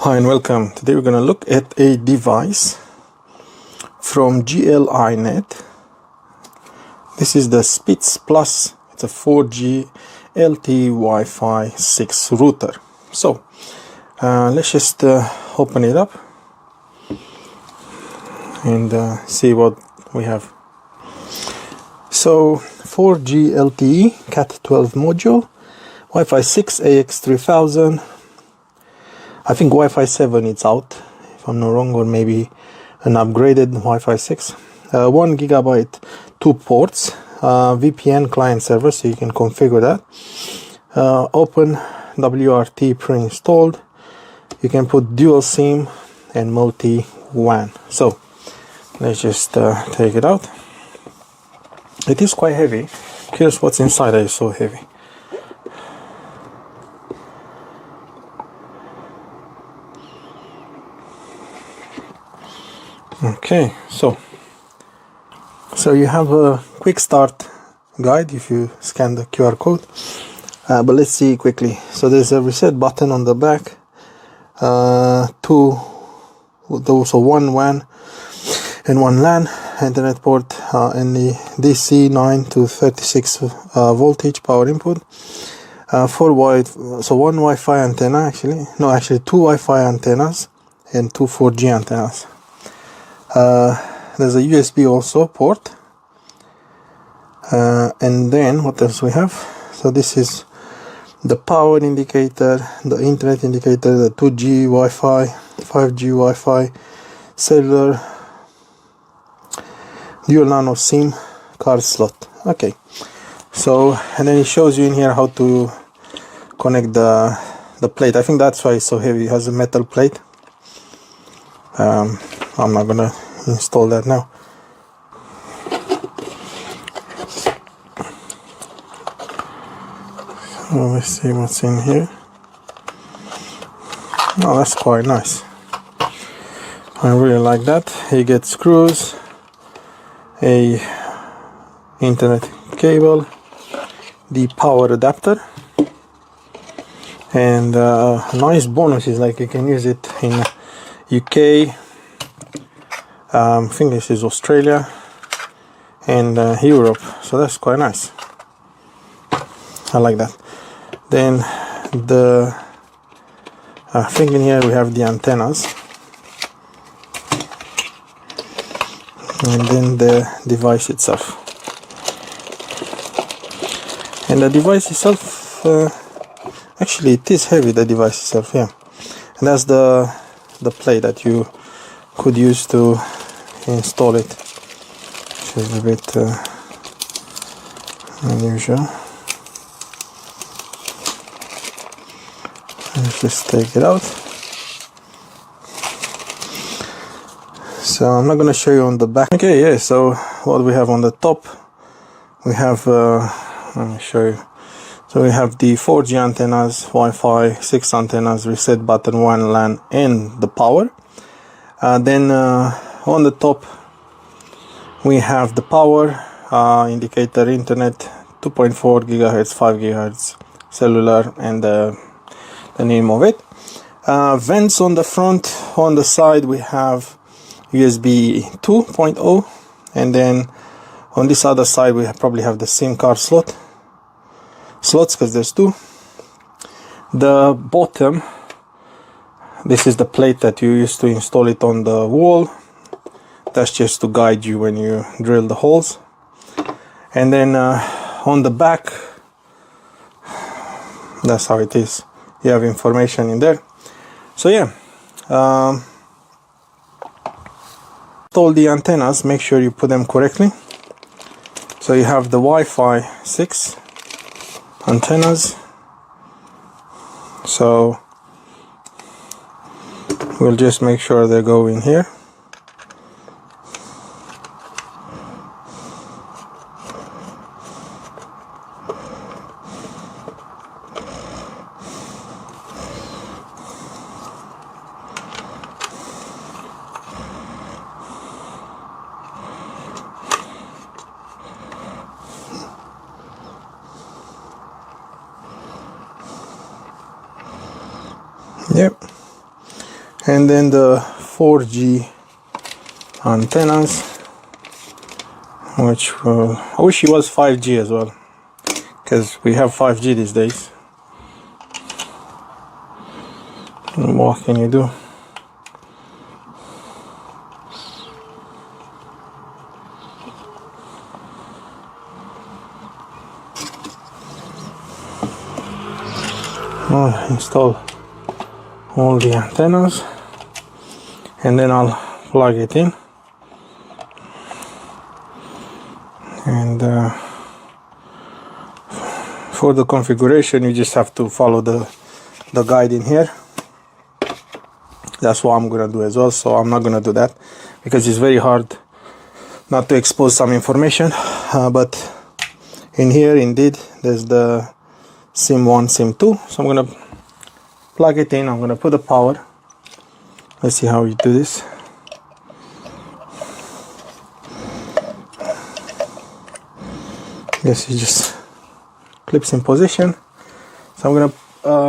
Hi and welcome. Today we're going to look at a device from GL.iNet. This is the Spitz Plus. It's a 4G LTE Wi-Fi 6 router. So let's just open it up and see what we have. So 4G LTE Cat12 module, Wi-Fi 6 AX3000. I think Wi-Fi 7 is out, if I'm not wrong, or maybe an upgraded Wi-Fi 6. 1 gigabyte, 2 ports, VPN client server, so you can configure that. Open WRT pre-installed. You can put dual SIM and multi-WAN. So let's just take it out. It is quite heavy. Here's what's inside that is so heavy. Okay, so you have a quick start guide if you scan the QR code, but let's see quickly. So there's a reset button on the back, one WAN and one LAN internet port, and the DC 9 to 36 voltage power input, one Wi-Fi antenna, two Wi-Fi antennas and two 4G antennas. There's a USB also port, and then what else we have? So this is the power indicator, the internet indicator, the 2G Wi-Fi, 5G Wi-Fi, cellular, dual nano SIM, card slot. Okay, so and then it shows you in here how to connect the plate. I think that's why it's so heavy. It has a metal plate. I'm not gonna install that now. So let's see what's in here. Oh, that's quite nice. I really like that. You get screws, a internet cable, the power adapter, and a nice bonus is like you can use it in UK, I think this is Australia, and Europe, so that's quite nice. I like that. Then I think in here we have the antennas, and then the device itself. And the device itself, actually it is heavy, the device itself, yeah. And that's the plate that you could use to install it, which is a bit unusual. Let's just take it out. So I'm not going to show you on the back. Okay, yeah, so what we have on the top, we have, let me show you. So we have the 4G antennas, Wi-Fi 6 antennas, reset button, one LAN, and the power. Then on the top we have the power indicator, internet, 2.4 gigahertz, 5 gigahertz, cellular, and the name of it. Vents on the front. On the side we have USB 2.0, and then on this other side we probably have the SIM card slots, because there's two. The bottom, this is the plate that you use to install it on the wall. That's just to guide you when you drill the holes. And then on the back, that's how it is. You have information in there. So yeah, install the antennas, make sure you put them correctly. So you have the Wi-Fi 6 antennas. So we'll just make sure they go in here. Yep. And then the 4G antennas, which I wish it was 5G as well, because we have 5G these days. And what can you do? I'll install all the antennas and then I'll plug it in, and for the configuration you just have to follow the guide in here. That's what I'm gonna do as well, so I'm not gonna do that because it's very hard not to expose some information, but in here indeed there's the SIM 1, SIM 2, so I'm gonna plug it in. I'm gonna put the power. Let's see how we do this. Yes, it just clips in position. So I'm gonna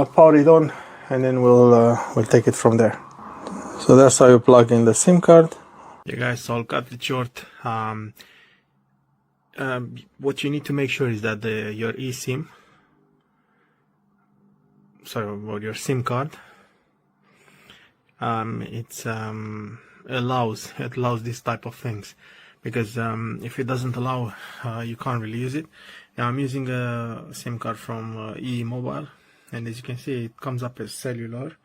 power it on, and then we'll take it from there. So that's how you plug in the SIM card. Yeah, guys, so I'll cut it short. What you need to make sure is that your eSIM, or your SIM card, it allows this type of things, because if it doesn't allow, you can't really use it. Now I'm using a SIM card from EE Mobile, and as you can see it comes up as cellular,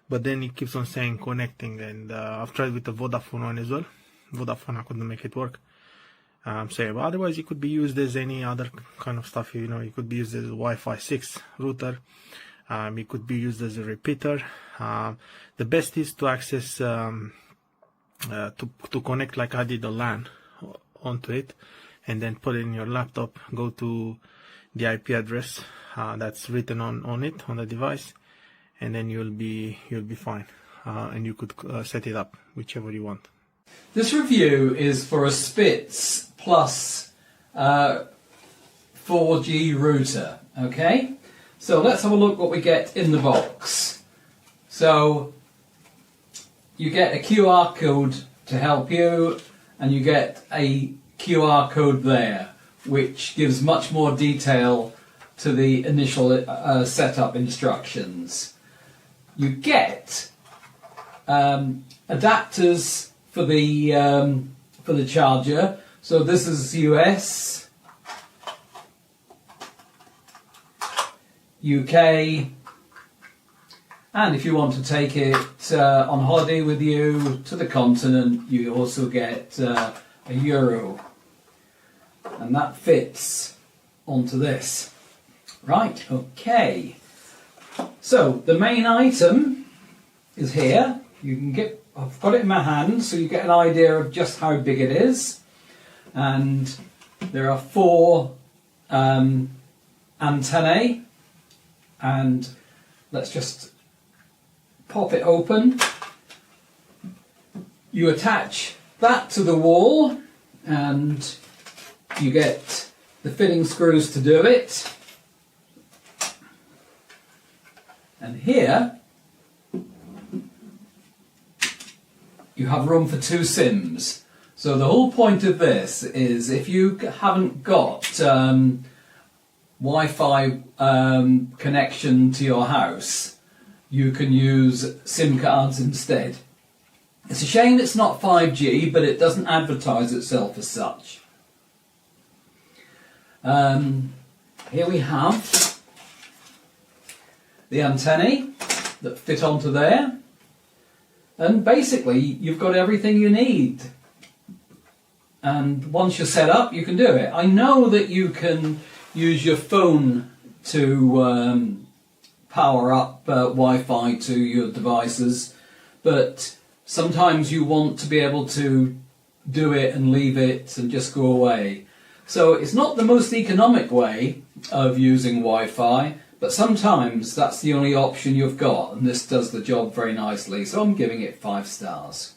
but then it keeps on saying connecting, and I've tried with the Vodafone one as well. Vodafone, I couldn't make it work. But otherwise it could be used as any other kind of stuff, you know. It could be used as a Wi-Fi 6 router. It could be used as a repeater. The best is to access, to connect like I did, a LAN onto it, and then put it in your laptop. Go to the IP address that's written on it, on the device, and then you'll be fine. And you could set it up whichever you want. This review is for a Spitz Plus 4G router. Okay. So let's have a look what we get in the box. So you get a QR code to help you, and you get a QR code there, which gives much more detail to the initial setup instructions. You get adapters for the charger. So this is US, UK, and if you want to take it on holiday with you to the continent, you also get a Euro, and that fits onto this. Right, okay. So the main item is here. You can get, I've got it in my hand, so you get an idea of just how big it is. And there are 4 antennae. And let's just pop it open. You attach that to the wall, and you get the fitting screws to do it. And here you have room for 2 SIMs. So the whole point of this is, if you haven't got Wi-Fi connection to your house, you can use SIM cards instead. It's a shame it's not 5G, but it doesn't advertise itself as such. Here we have the antennae that fit onto there, and basically you've got everything you need. And once you're set up, you can do it. I know that you can use your phone to power up Wi-Fi to your devices, but sometimes you want to be able to do it and leave it and just go away. So it's not the most economic way of using Wi-Fi, but sometimes that's the only option you've got, and this does the job very nicely, so I'm giving it 5 stars.